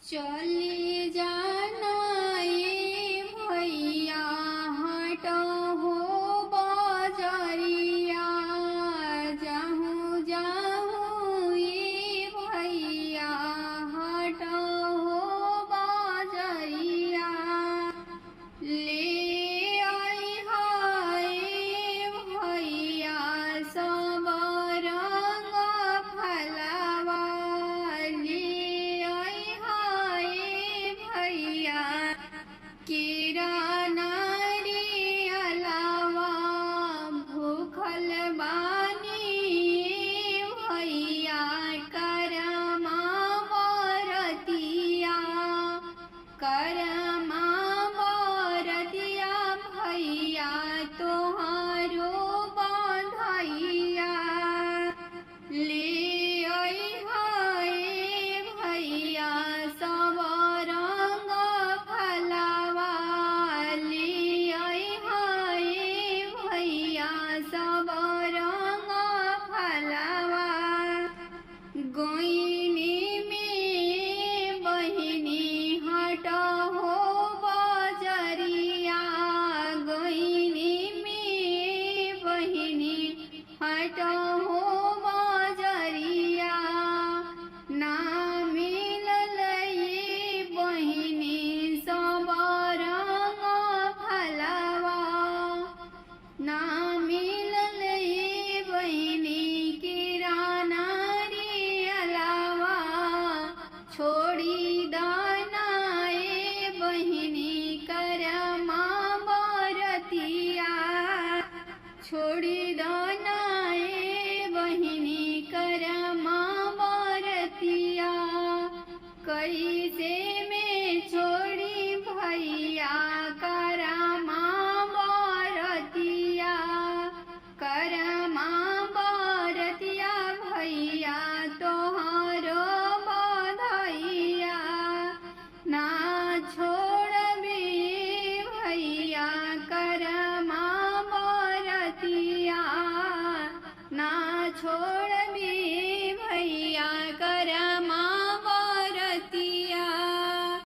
चली जाना ए भैया हट हो बजरिया जाहूँ जाहूँ ए भैया हट हो बजरिया ले आई हाय भैया सब रंग फलवा ले आई हाय भैया किराना रे अलावा भूखल बानी भैया करमा बरतिया करमा बरतिया भैया तोहारो बंधैया ले आई हाय भैया सब रंग फलवा ले आई हाय भैया सब रंग फलवा गोइनी में बहिनी हट हो बजरिया गोइनी में बहिनी हट हो बजरिया ना मिलल ये बहिनी सब रंग फलवा ना मिलल ये बहिनी किराना रे अलावा छोड़ी दाना ए बहिनी करमा बरतिया छोड़ी दाना ए बहिनी करमा बरतिया कैसे में छोड़ी भैया करमा बरतिया करमा बरतिया भैया तोहारो बधैया ना छोड़बे भैया करमा बरतिया ना छोड़